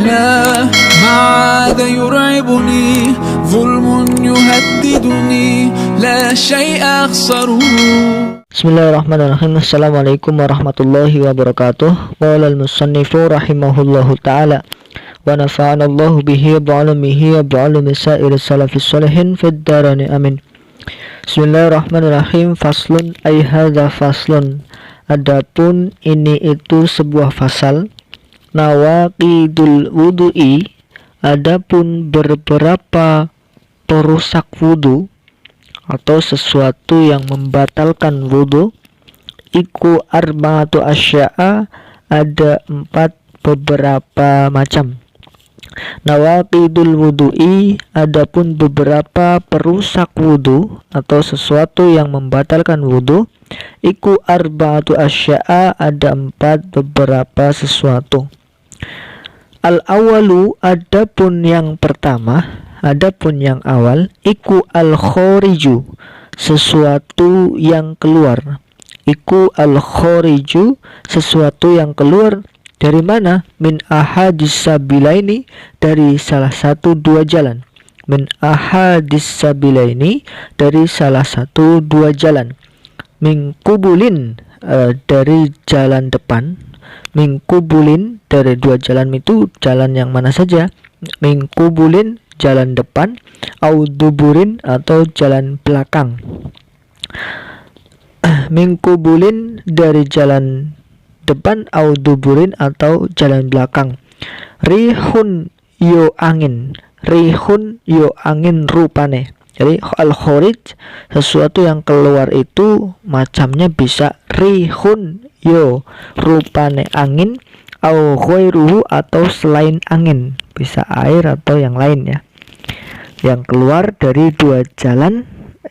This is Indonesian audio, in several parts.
لا ما عاد يرعبني ظلم يهددني لا شيء أخسره. Bismillahirrahmanirrahim. Assalamualaikum warahmatullahi wabarakatuh. Qala al-musannifu rahimahullahu ta'ala wa nafa'anallahu bihi ba'alumihi wa ba'alumi sa'iri salafis salihin fid darani amin. Bismillahirrahmanirrahim. Faslun ay hadza faslun. Adapun ini itu sebuah fasal. Nawaqidul wudu'i, adapun beberapa perusak wudu atau sesuatu yang membatalkan wudu, iku arba'atu asya'a, ada 4 beberapa macam. Nawaqidul wudu'i, adapun beberapa perusak wudu atau sesuatu yang membatalkan wudu, iku arba'atu asya'a, ada 4 beberapa sesuatu. Al-awalu, adapun yang pertama, adapun yang awal, iku al-khoriju, sesuatu yang keluar. Iku al-khoriju, sesuatu yang keluar dari mana? Min ahadis sabilaini, dari salah satu dua jalan. Min ahadis sabilaini, dari salah satu dua jalan. Min kubulin, dari jalan depan. Min kubulin, dari dua jalan itu jalan yang mana saja? Min kubulin, jalan depan, au duburin, atau jalan belakang. Min kubulin, dari jalan depan, au duburin, atau jalan belakang. Rihun, yo angin. Rihun, yo angin rupane. Jadi al-khorij, sesuatu yang keluar itu macamnya bisa rihun, yo rupane angin, au ghairuhu, atau selain angin, bisa air atau yang lain ya, yang keluar dari dua jalan,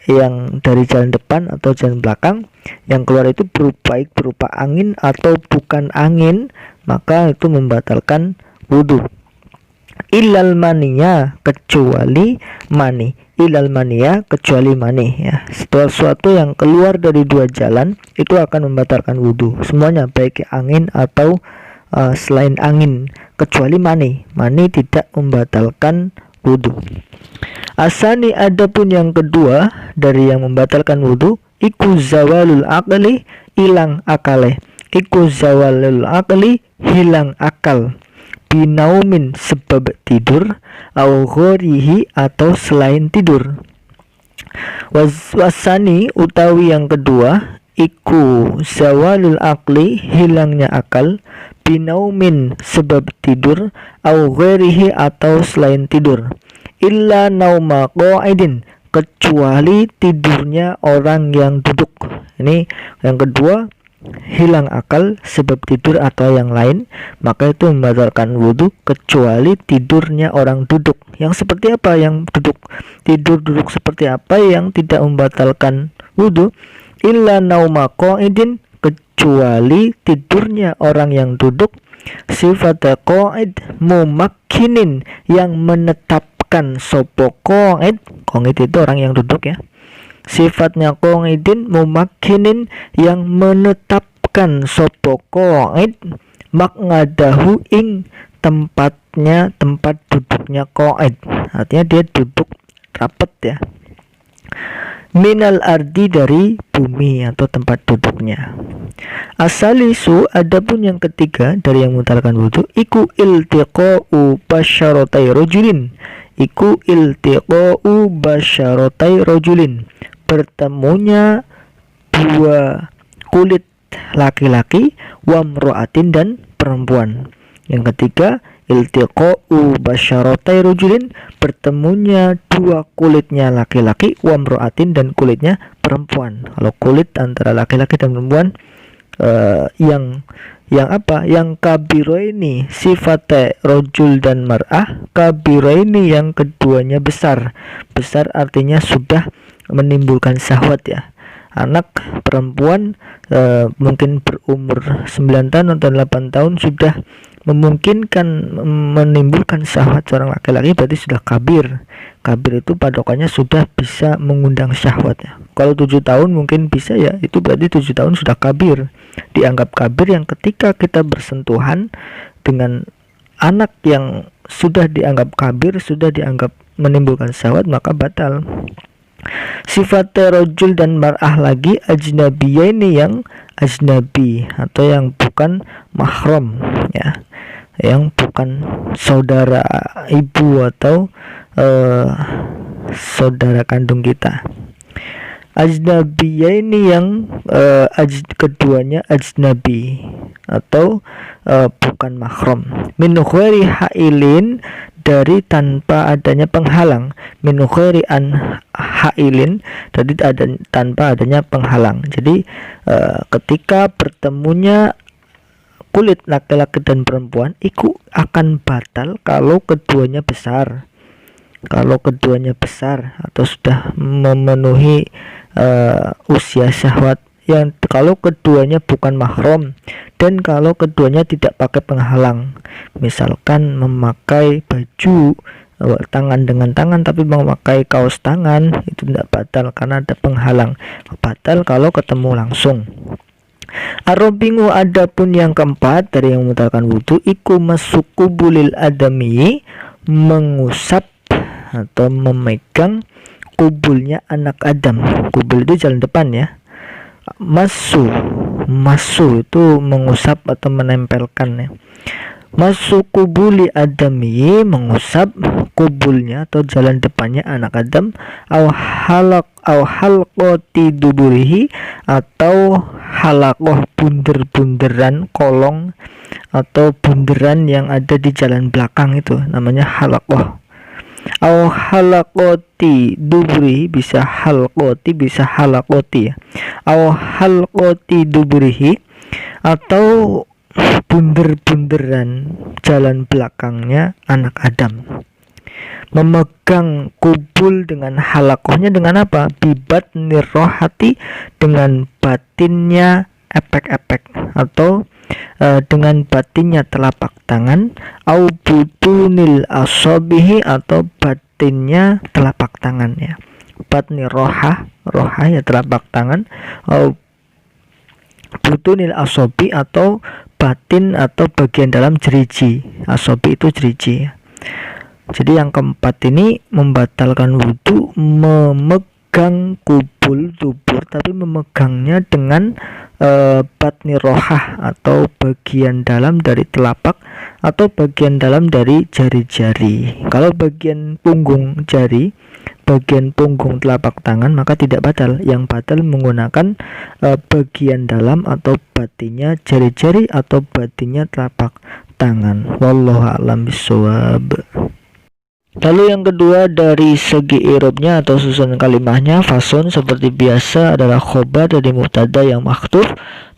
yang dari jalan depan atau jalan belakang, yang keluar itu berupa angin atau bukan angin, maka itu membatalkan wudu. Ilal maniya, kecuali mani. Ilal maniya, kecuali mani ya. Sesuatu yang keluar dari dua jalan itu akan membatalkan wudu semuanya, baik angin atau selain angin, kecuali mani. Mani tidak membatalkan wudu. Asani, adapun yang kedua dari yang membatalkan wudu, iku zawalul aqli, hilang akale. Iku zawalul aqli, hilang akal. Binaumin, sebab tidur, au ghorihi, atau selain tidur. Wasani, utawi yang kedua, iku zawalul aqli, hilangnya akal, binaumin, sebab tidur, au ghorihi, atau selain tidur. Illa nauma qa'idin, kecuali tidurnya orang yang duduk. Ini yang kedua, hilang akal sebab tidur atau yang lain, maka itu membatalkan wudu kecuali tidurnya orang duduk. Yang seperti apa yang duduk? Tidur duduk seperti apa yang tidak membatalkan wudu? Illa nauma qa'idin, kecuali tidurnya orang yang duduk. Sifat qa'id mumakkinin, yang menetapkan sopo qa'id. Qa'id itu orang yang duduk ya. Sifatnya qa'idin mumakkinin, yang menetapkan sopo qa'id, maq'adahu, ing tempatnya, tempat duduknya qa'id. Artinya dia duduk rapat ya. Minal ardi, dari bumi atau tempat duduknya. Asalisu, adapun yang ketiga dari yang membatalkan wudu, iku iltiqa'u basyaratai rajulin. Iku iltiqa'u basyaratai rajulin, bertemunya dua kulit laki-laki, wa mro'atin, dan perempuan. Yang ketiga, iltiqa'u basyaratai rajulin, bertemunya dua kulitnya laki-laki, wa mro'atin, dan kulitnya perempuan. Kalau kulit antara laki-laki dan perempuan yang apa? Yang kabiroini, sifate rojul dan mar'ah. Kabiroini, yang keduanya besar. Besar artinya sudah menimbulkan syahwat ya. Anak perempuan mungkin berumur 9 tahun atau 8 tahun sudah memungkinkan menimbulkan syahwat seorang laki-laki, berarti sudah kabir. Kabir itu patokannya sudah bisa mengundang syahwat ya. Kalau 7 tahun mungkin bisa ya, itu berarti 7 tahun sudah kabir. Dianggap kabir yang ketika kita bersentuhan dengan anak yang sudah dianggap kabir, sudah dianggap menimbulkan syahwat, maka batal. Sifat rojul dan mar'ah lagi ajnabiyah ini yang ajnabi atau yang bukan mahram, ya, yang bukan saudara ibu atau saudara kandung kita. Ajnabiyah ini yang keduanya ajnabi atau bukan mahram. Min ghairi hailin, dari tanpa adanya penghalang. Min ghairi an hailin, dari tanpa adanya penghalang. Jadi ketika bertemunya kulit laki-laki dan perempuan itu akan batal kalau keduanya besar. Kalau keduanya besar atau sudah memenuhi usia syahwat, yang kalau keduanya bukan mahram, dan kalau keduanya tidak pakai penghalang, misalkan memakai baju tangan dengan tangan tapi memakai kaos tangan, itu tidak batal karena ada penghalang. Batal kalau ketemu langsung. Arobingu, adapun yang keempat dari yang membatalkan wudu, iku masukubulil adami, mengusap atau memegang kubulnya anak Adam. Kubul itu jalan depan, ya. Masu itu mengusap atau menempelkan, ya. Masu kubuli adami, mengusap kubulnya atau jalan depannya anak Adam. Au halqati duburihi, atau halakoh bunder-bunderan kolong atau bunderan yang ada di jalan belakang, itu namanya halakoh. Au halaqoti duburihi, bisa halqoti bisa halaqoti, ya. Au halqoti duburihi, atau bunder-bunderan jalan belakangnya anak Adam. Memegang kubul dengan halakohnya dengan apa? Bibat nirohati, dengan batinnya epek-epek atau dengan batinnya telapak tangan. Au butunil asobihi, atau batinnya telapak tangan, ya. Batni roha ya telapak tangan. Au butunil asobi, atau batin atau bagian dalam jeriji. Asobi itu jeriji, ya. Jadi yang keempat ini membatalkan wudu, memegang kubul dubur tapi memegangnya dengan batni rohah atau bagian dalam dari telapak atau bagian dalam dari jari-jari. Kalau bagian punggung jari, bagian punggung telapak tangan, maka tidak batal. Yang batal menggunakan bagian dalam atau batinnya jari-jari atau batinnya telapak tangan. Wallahu a'lam bishawab. Lalu yang kedua dari segi i'rabnya atau susunan kalimahnya, fasun seperti biasa adalah khobar dari mubtada yang mahdhuf,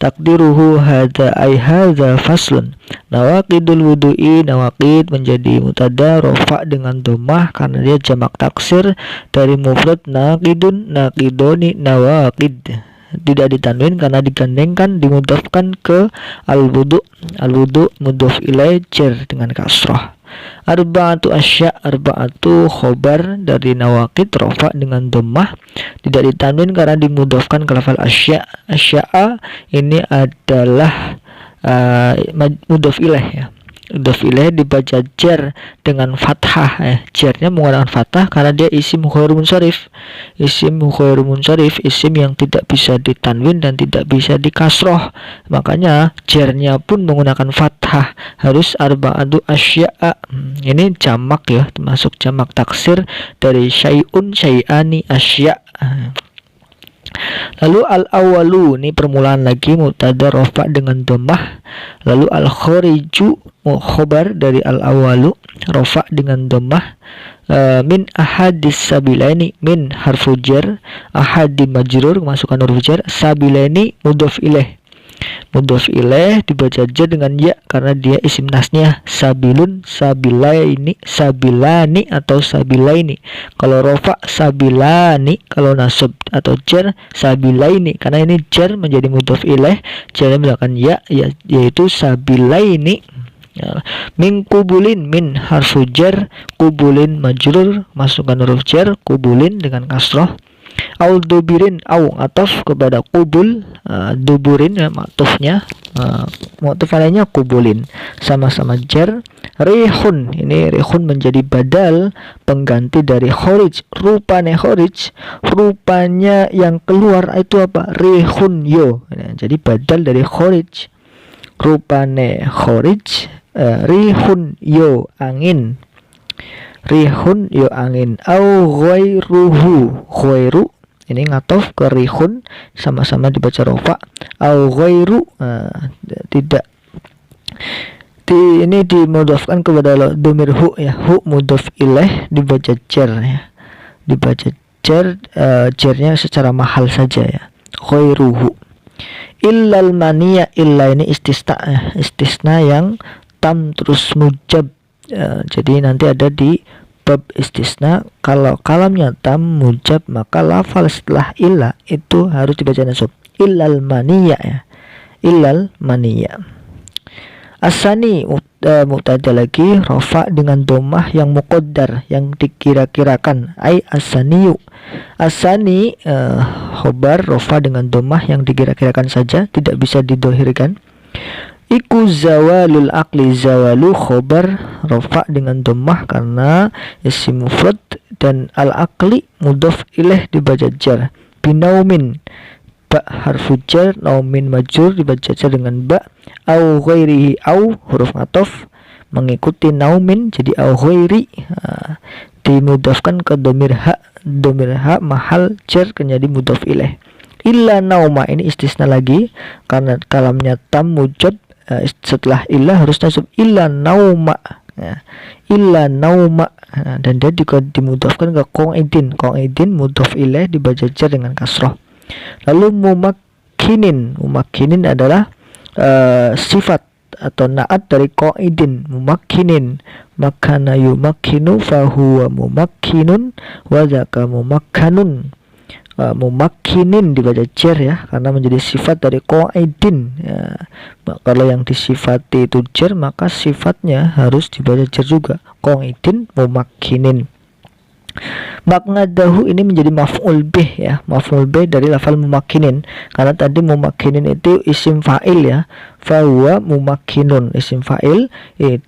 takdiruhu hadza ay hadza faslun. Nawaqidul wudu'i, nawaqid menjadi mubtada rofa dengan dhammah karena dia jamak taksir dari mufrad naqidun, naqidoni, nawaqid. Tidak ditanwin karena digandengkan, dimudhafkan ke al-wudu. Al-wudu mudhaf ilaih jar dengan kasrah. Arba'atu asya, arba'atu khobar dari nawaqid rofa dengan dhammah, tidak ditanwin karena dimudhafkan ke lafal asya. Asya'a ini adalah mudhaf ilaih, ya. Mudhaf ilaih dibaca jar dengan fathah, jarnya menggunakan fathah karena dia isim ghairun munsharif. Isim ghairun munsharif, isim yang tidak bisa ditanwin dan tidak bisa dikasroh, makanya jarnya pun menggunakan fathah, harus arba'atu asya'a. Ini jamak, ya, termasuk jamak taksir dari syai'un, syai'ani, asya'. Lalu al-awalu ini permulaan lagi mubtada rofa dengan dhammah. Lalu al-khariju khobar dari al-awalu rofa dengan dhammah. Min ahadis sabilaini, min harfu jar, ahadi majrur masukkan huruf jar, sabilaini mudhaf ilaih. Mudhaf ilaih dibaca jar dengan ya karena dia isim nasnya. Sabilun, sabilaini, sabilani atau sabilaini. Kalau rofa sabilani, kalau nasab atau jar sabilaini karena ini jar menjadi mudhaf ilaih, jarnya menggunakan ya, yaitu sabilaini. Min kubulin, min harfu jar, kubulin majrur masukkan huruf jar, kubulin dengan kasroh. Au dubirin, au ataf kepada kubul, duburin ya maktufnya, maktuf lainnya kubulin, sama-sama jar. Rihun, ini rihun menjadi badal pengganti dari khorij. Rupanya khorij, rupanya yang keluar itu apa? Rihun yo. Nah, jadi badal dari khorij. Rupane khorij, rihun yo angin. Rihun yo angin. Au ghairuhu, ghairu ini ngatof ke rihun, sama-sama dibaca rofa. Au ghairu, tidak ini dimudofkan kepada domir hu ya, hu mudof ilaih dibaca jar ya, dibaca jar, jarnya secara mahal saja ya, ghairuhu. Illal mania, illa ini istisna ya, istisna yang tam terus mujab. Jadi nanti ada di bab istisna, kalau kalamnya tam mujab maka lafal setelah illa itu harus dibaca nasab. Illal mania ya, illal mania. Asani mubtada lagi, rofa dengan domah yang muqaddar, yang dikira-kirakan. Ai asaniyu, asani khobar rofa dengan domah yang dikira-kirakan saja, tidak bisa didohirkan. Iku zawalul akli, zawalu khobar rofa dengan domah karena isim mufrad, dan al akli mudhof ilaih dibaca jar. Binaumin, ba harfu jar, naumin majur dibaca jar dengan ba. Au ghairihi, au huruf ataf mengikuti naumin jadi au ghairi, dimudhafkan ke domir ha, domir ha mahal jar menjadi mudhof ilaih. Illa nauma, ini istisna lagi karena kalamnya tam mujab, setelah illa harus nasab. Illa nauma ya, illa nauma, dan dia juga dimudhafkan ke qa'idin, qa'idin mudhof ilaih dibaca jar dengan kasroh. Lalu mumakkinin, mumakkinin adalah sifat atau naat dari qa'idin. Mumakkinin, makana yumakkinu fahuwa mumakkinun wa zaka mumakkanun. Mumakkinin dibaca jar ya, karena menjadi sifat dari qa'idin ya. Kalau yang disifati itu jar, maka sifatnya harus dibaca jar juga, qa'idin mumakkinin. Maqnadahu ini menjadi maf'ul bih ya, maf'ul bih dari lafal mumakkinin, karena tadi mumakkinin itu isim fa'il ya, fahuwa mumakkinun isim fa'il,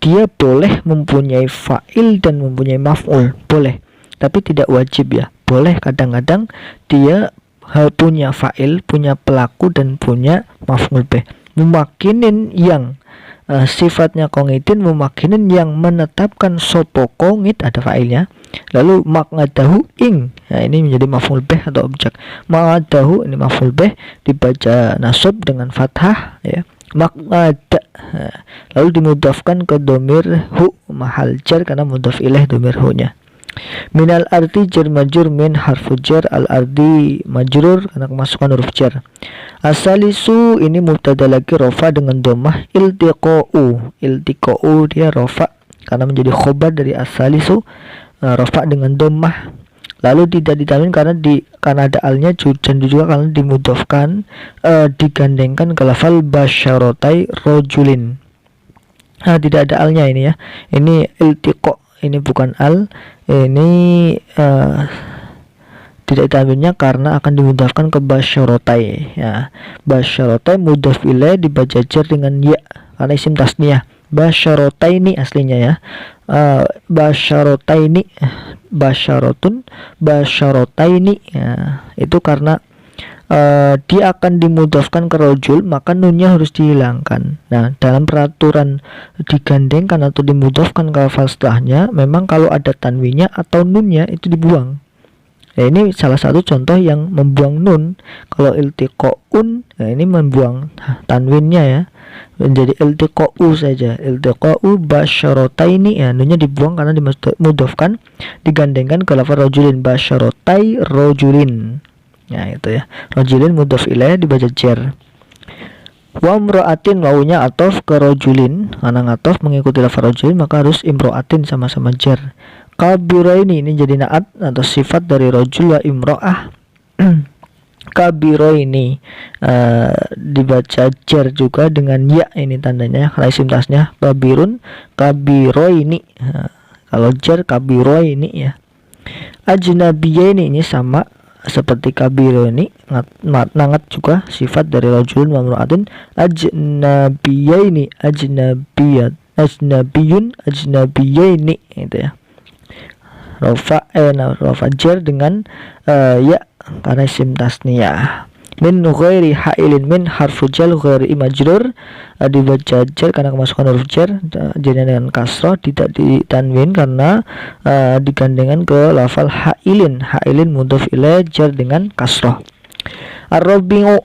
dia boleh mempunyai fa'il dan mempunyai maf'ul, boleh, tapi tidak wajib ya, boleh. Kadang-kadang dia punya fa'il, punya pelaku, dan punya maf'ul bih. Mumakkinin yang sifatnya qa'idin, mumakkinin yang menetapkan sopo qa'id, ada fa'ilnya. Lalu maqnadahu ing, nah ini menjadi maf'ul bih atau objek. Maqnadahu ini maf'ul bih dibaca nasab dengan fathah ya, maqnada, lalu dimudhafkan ke domir hu mahal jar karena mudhaf ilaih domir hu nya. Minal ardi jar majur, min harfu jar, al ardi majrur karena kemasukan huruf jar. Asalisu ini mubtada lagi rofa dengan domah. Iltiqa'u, iltiqa'u dia rofa karena menjadi khobar dari asalisu, rofa dengan domah. Lalu tidak ditanwin karena ada alnya, dan juga karena dimudhafkan, digandengkan ke lafal basyaratai rojulin. Tidak ada alnya ini ya, ini iltiqa, ini bukan al, ini tidak ditanwinnya karena akan dimudhafkan ke basyaratai ya. Basyaratai mudhaf ilaih dibaca jar dengan ya karena isim tasniyah. Basyarataini aslinya ya, basyarataini, basyaratun, basyarataini ya. Itu karena dia akan dimudhafkan ke rojul, maka nunnya harus dihilangkan. Nah, dalam peraturan digandengkan atau dimudhafkan ke lafal setelahnya, memang kalau ada tanwinya atau nunnya itu dibuang. Nah, ini salah satu contoh yang membuang nun. Kalau iltiqa'un, nah ini membuang tanwinnya ya, menjadi iltiqa'u saja. Iltiqa'u basyarataini ya, nunnya dibuang karena dimudhafkan, digandengkan ke lafal rojulin, basyaratai rojulin. Nah itu ya, rojulin mudhaf ilaih dibaca jar. Wa imra'atin, wawunya atof ke rojulin, karena ngatof mengikuti lafal rojulin maka harus imra'atin sama-sama jar. Kabiraini ini jadi naat atau sifat dari rojul wa imro'ah. Kabiraini dibaca jar juga dengan ya, ini tandanya karena isim tasnya kabirun, kabiroini. Kalau jar kabiroini ya. Ajnabiyaini ini sama, seperti kabiro ini nangat juga sifat dari rajulun wa imra'atun ajnabiyaini ajnabiyaini itu ya. Rafa jar dengan ya karena isim tasniyah. Min ghairi ha'ilin, min harfu jar ghairi majrur, dibaca jar karena kemasukan huruf jar jadi dengan kasrah, tidak ditanwin karena digandengkan ke lafal ha'ilin. Ha'ilin mudhof ilaih jar dengan kasrah. Ar-rabi'u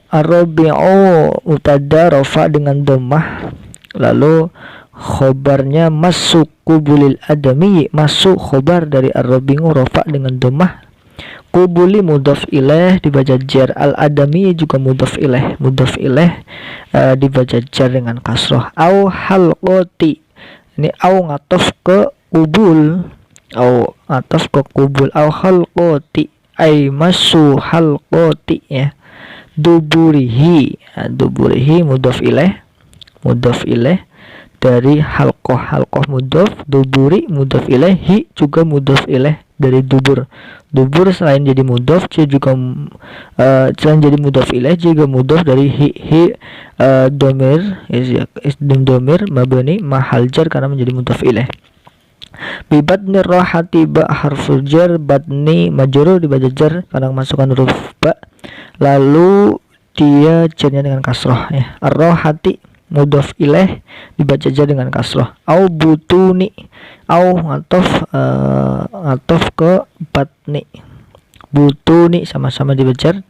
mutada rafa dengan dhammah, lalu khobarnya masuk kubulil adami, masuk khobar dari ar-rabi'u rafa dengan dhammah. Kubuli mudhof ilaih dibaca jar, al adami juga mudhof ilaih dibaca jar dengan kasroh. Au halqoti, ini au ngatof ke kubul, au halqoti ay masu halqoti ya. Duburihi mudhof ilaih dari halqoh mudhof, duburi mudhof ilaih, hi juga mudhof ilaih dari dubur. Selain jadi mudhof, selain jadi mudhof ilaih juga mudhof dari hi domir ism domir mabni mahal jar karena menjadi mudhof ilaih. Bi batni rohati ba harful jar, batni majrur dibaca jar karena masukkan huruf ba, lalu dia jarnya dengan kasroh ya. Ar-rohati mudhof ilaih dibaca jar dengan kasroh. Au butuni, au ngatof ke batni, butuni sama-sama dibaca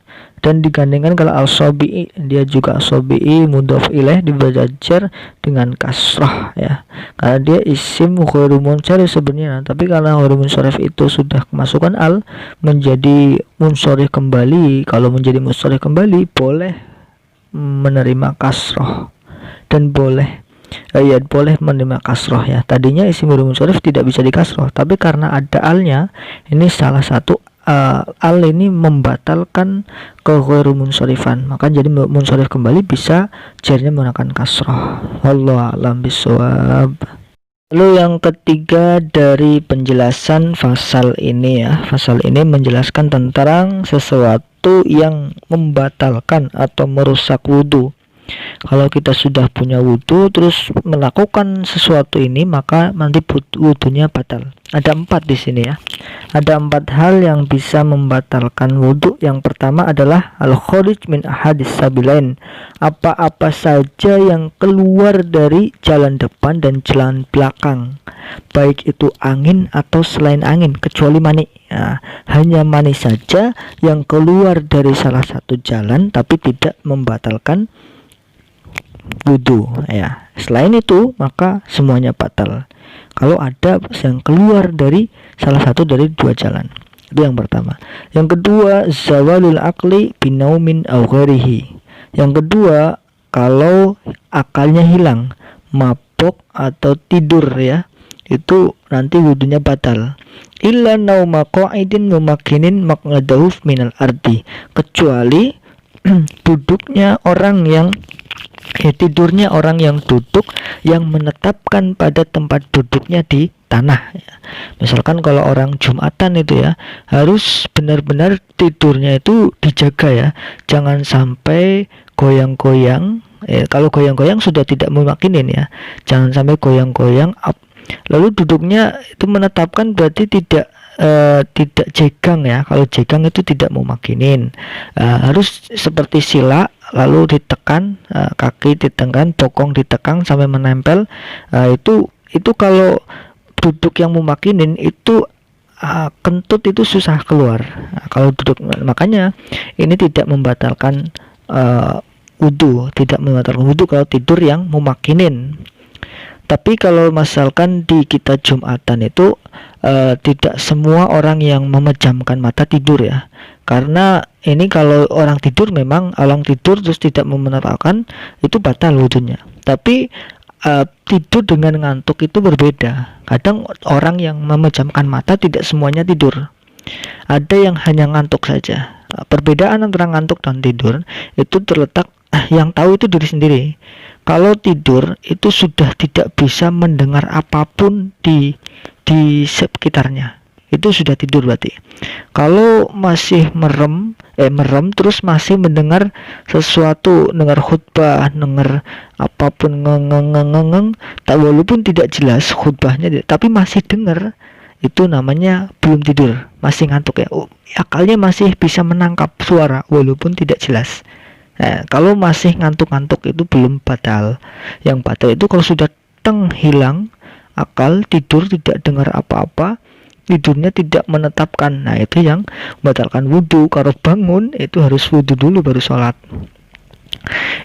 dan digandengkan. Kalau al-sobi'i, dia juga sobi'i mudhof ilaih dibaca jar dengan kasroh ya, karena dia isim ghairu munsharif sebenarnya, tapi karena ghairu munsharif itu sudah kemasukan al menjadi munsharif kembali. Kalau menjadi munsharif kembali boleh menerima kasroh dan boleh menerima kasroh ya. Tadinya isim ghairu munsharif tidak bisa dikasroh, tapi karena ada alnya, ini salah satu al ini membatalkan ke ghairu munsharifan, maka jadi munsharif kembali bisa jarnya menggunakan kasroh. Wallahu a'lam bishawab. Lalu yang ketiga dari penjelasan fasal ini ya, fasal ini menjelaskan tentang sesuatu yang membatalkan atau merusak wudhu. Kalau kita sudah punya wudhu terus melakukan sesuatu ini, maka nanti wudhunya batal. Ada 4 di sini ya. Ada 4 hal yang bisa membatalkan wudhu. Yang pertama adalah al-kharij min ahadis sabilain, apa-apa saja yang keluar dari jalan depan dan jalan belakang, baik itu angin atau selain angin, kecuali mani. Nah, hanya mani saja yang keluar dari salah satu jalan tapi tidak membatalkan wudhu ya. Selain itu maka semuanya batal kalau ada yang keluar dari salah satu dari 2 jalan. Itu yang pertama. Yang kedua, zawalul aqli binaumin aw ghairihi. Yang kedua, kalau akalnya hilang, mabok atau tidur ya, itu nanti wudhunya batal. Illa nauma qa'idin mumakkinin maq'adahu minal ardi, kecuali duduknya orang yang tidurnya orang yang duduk yang menetapkan pada tempat duduknya di tanah ya. Misalkan kalau orang Jumatan itu ya, harus benar-benar tidurnya itu dijaga ya, jangan sampai goyang-goyang kalau goyang-goyang sudah tidak memakinin ya, jangan sampai goyang-goyang lalu duduknya itu menetapkan, berarti tidak jegang ya. Kalau jegang itu tidak memakinin, harus seperti sila, lalu ditekan, kaki ditekan, bokong ditekan sampai menempel. Itu kalau duduk yang memakinin itu kentut itu susah keluar. Kalau duduk, makanya ini tidak membatalkan wudhu, kalau tidur yang memakinin. Tapi kalau misalkan di kita Jumatan itu tidak semua orang yang memejamkan mata tidur ya. Karena ini kalau orang tidur, memang orang tidur terus tidak memenetapkan, itu batal wudhunya. Tapi tidur dengan ngantuk itu berbeda. Kadang orang yang memejamkan mata tidak semuanya tidur. Ada yang hanya ngantuk saja. Perbedaan antara ngantuk dan tidur itu terletak yang tahu itu diri sendiri. Kalau tidur itu sudah tidak bisa mendengar apapun di sekitarnya. itu sudah tidur berarti. Kalau masih merem terus masih mendengar sesuatu, dengar khutbah, dengar apapun ngeng, tak walaupun tidak jelas khutbahnya, tapi masih dengar, itu namanya belum tidur, masih ngantuk ya. Akalnya masih bisa menangkap suara walaupun tidak jelas. Nah, kalau masih ngantuk-ngantuk itu belum batal. Yang batal itu kalau sudah hilang akal, tidur tidak dengar apa-apa, tidurnya tidak menetapkan. Nah, itu yang membatalkan wudhu. Kalau bangun itu harus wudhu dulu baru sholat.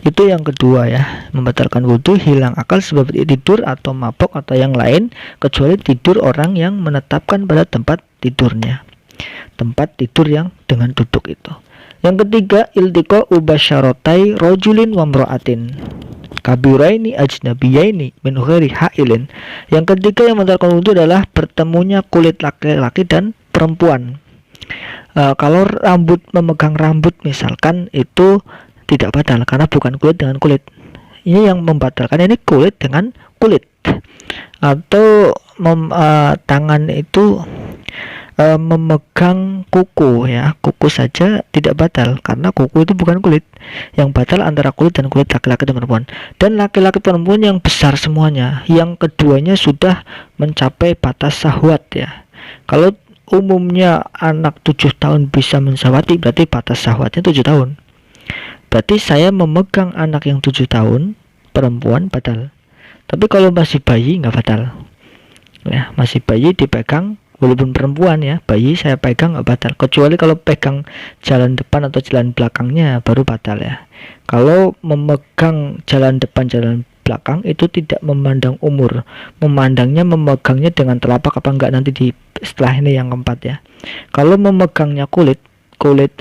Itu yang kedua ya, membatalkan wudhu, hilang akal sebab tidur atau mabok atau yang lain, kecuali tidur orang yang menetapkan pada tempat tidurnya, tempat tidur yang dengan duduk itu. Yang ketiga, iltiqa ubasyaratai rojulin wa mra'atin kabiraini ajnabiyaini min ghairi hailin. Yang ketiga yang membatalkan wudhu adalah bertemunya kulit laki-laki dan perempuan. Kalau rambut, memegang rambut misalkan, itu tidak batal karena bukan kulit dengan kulit. Ini yang membatalkan, ini kulit dengan kulit. Atau tangan itu memegang kuku ya, kuku saja tidak batal karena kuku itu bukan kulit. Yang batal antara kulit dan kulit laki-laki dan perempuan. Dan laki-laki perempuan yang besar semuanya, yang keduanya sudah mencapai batas syahwat ya. Kalau umumnya anak 7 tahun bisa mensahwati, berarti batas syahwatnya 7 tahun. Berarti saya memegang anak yang 7 tahun perempuan batal. Tapi kalau masih bayi nggak batal ya, masih bayi dipegang walaupun perempuan ya, bayi saya pegang nggak batal, kecuali kalau pegang jalan depan atau jalan belakangnya baru batal ya. Kalau memegang jalan depan, jalan belakang itu tidak memandang umur, memandangnya memegangnya dengan telapak apa enggak nanti di setelah ini yang keempat ya. Kalau memegangnya kulit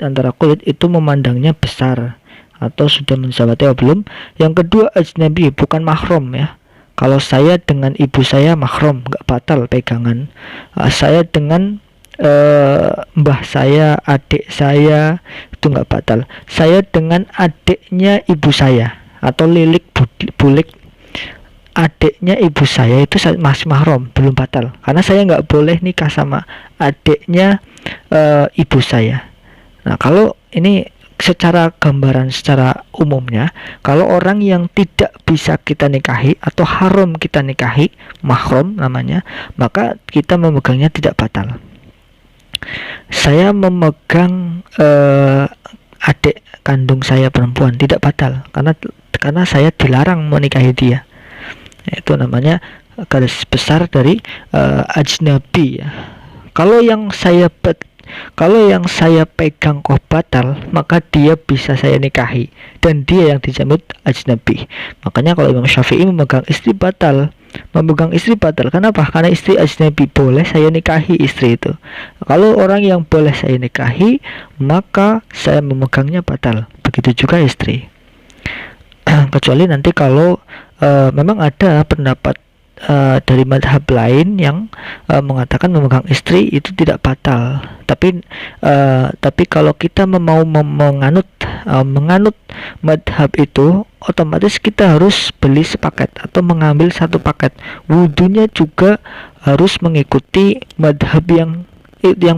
antara kulit itu memandangnya besar atau sudah mensahwati atau belum. Yang kedua, ajnabi, bukan mahram ya. Kalau saya dengan ibu saya mahram, nggak batal pegangan. Saya dengan mbah saya, adik saya, itu nggak batal. Saya dengan adiknya ibu saya atau lilik bulik adiknya ibu saya itu masih mahram, belum batal. Karena saya nggak boleh nikah sama adiknya ibu saya. Nah, kalau ini secara gambaran, secara umumnya, kalau orang yang tidak bisa kita nikahi atau haram kita nikahi, mahram namanya, maka kita memegangnya tidak batal. Saya memegang adik kandung saya perempuan tidak batal karena saya dilarang menikahi dia. Itu namanya garis besar dari ajnabi ya. Kalau yang saya pegang kok batal, maka dia bisa saya nikahi dan dia yang dijamin ajnabi. Makanya kalau Imam Syafi'i memegang istri batal. Kenapa? Karena istri ajnabi, boleh saya nikahi istri itu. Kalau orang yang boleh saya nikahi, maka saya memegangnya batal. Begitu juga istri. Kecuali nanti kalau memang ada pendapat dari madhab lain yang mengatakan memegang istri itu tidak batal. Tapi kalau kita mau menganut madhab itu, otomatis kita harus beli sepaket atau mengambil satu paket. Wudhunya juga harus mengikuti madhab yang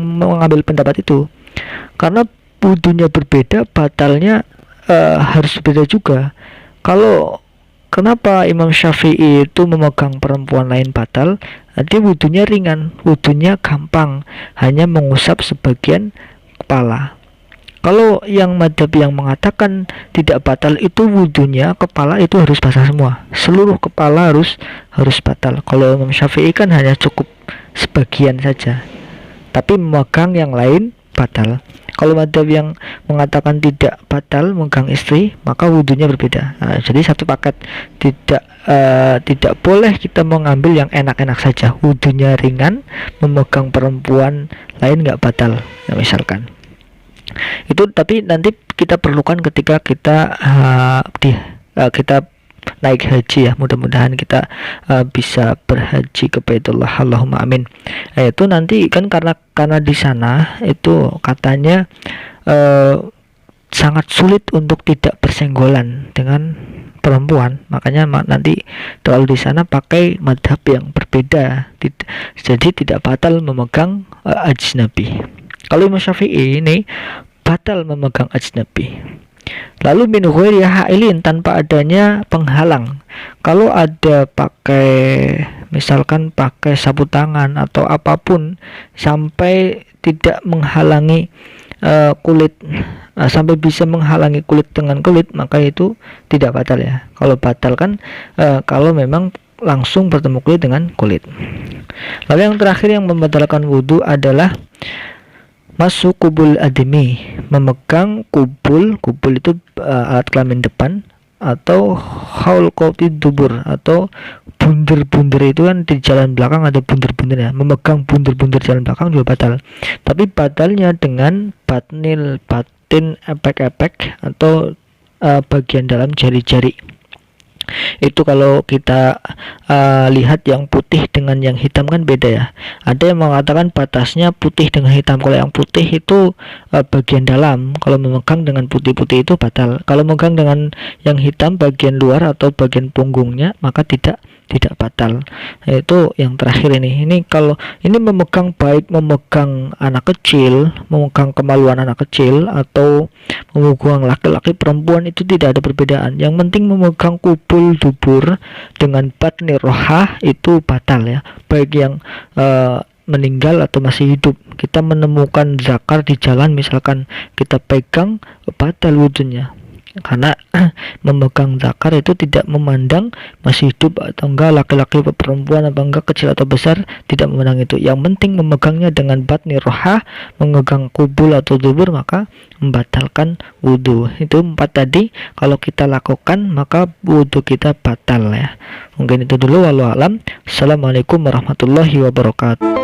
mengambil pendapat itu. Karena wudhunya berbeda, batalnya harus berbeda juga. Kenapa Imam Syafi'i itu memegang perempuan lain batal? Nanti wudhunya ringan, wudhunya gampang, hanya mengusap sebagian kepala. Kalau yang madhab yang mengatakan tidak batal itu wudhunya kepala itu harus basah semua, seluruh kepala harus batal. Kalau Imam Syafi'i kan hanya cukup sebagian saja, tapi memegang yang lain batal. Kalau madhab yang mengatakan tidak batal megang istri, maka wudhunya berbeda. Nah, jadi satu paket, tidak boleh kita mengambil yang enak-enak saja. Wudhunya ringan, memegang perempuan lain nggak batal. Ya, misalkan itu, tapi nanti kita perlukan ketika kita naik haji ya. Mudah-mudahan kita bisa berhaji ke Baitullah, Allahumma amin. Itu nanti kan karena di sana itu katanya sangat sulit untuk tidak bersenggolan dengan perempuan, makanya nanti kalau di sana pakai madhab yang berbeda, jadi tidak batal memegang ajnabi. Kalau Imam Syafi'i ini batal memegang ajnabi. Lalu min ghairi hailin, tanpa adanya penghalang. Kalau ada misalkan pakai sapu tangan atau apapun sampai tidak menghalangi kulit, sampai bisa menghalangi kulit dengan kulit, maka itu tidak batal ya. Kalau batal kan kalau memang langsung bertemu kulit dengan kulit. Lalu yang terakhir yang membatalkan wudhu adalah masuk kubul admi, memegang kubul itu alat kelamin depan, atau haul qati dubur, atau bunder-bunder itu kan di jalan belakang ada bunder-bunder ya, memegang bunder-bunder jalan belakang juga batal. Tapi batalnya dengan batin epek-epek atau bagian dalam jari-jari. Itu kalau kita lihat yang putih dengan yang hitam kan beda ya. Ada yang mengatakan batasnya putih dengan hitam. Kalau yang putih itu bagian dalam, kalau memegang dengan putih-putih itu batal. Kalau memegang dengan yang hitam bagian luar atau bagian punggungnya, maka tidak batal. Itu yang terakhir ini. Ini kalau ini memegang, baik memegang anak kecil, memegang kemaluan anak kecil, atau memegang laki-laki perempuan, itu tidak ada perbedaan. Yang penting memegang kubul dubur dengan batni rohah itu batal ya. Baik yang meninggal atau masih hidup. Kita menemukan zakar di jalan misalkan kita pegang, batal wudhunya. Karena memegang zakar itu tidak memandang masih hidup atau enggak, laki-laki atau perempuan apa enggak, kecil atau besar, tidak memandang itu. Yang penting memegangnya dengan batni rohah, memegang kubul atau dubur, maka membatalkan wudhu. Itu 4 tadi, kalau kita lakukan maka wudhu kita batal ya. Mungkin itu dulu, wallahu alam. Assalamualaikum warahmatullahi wabarakatuh.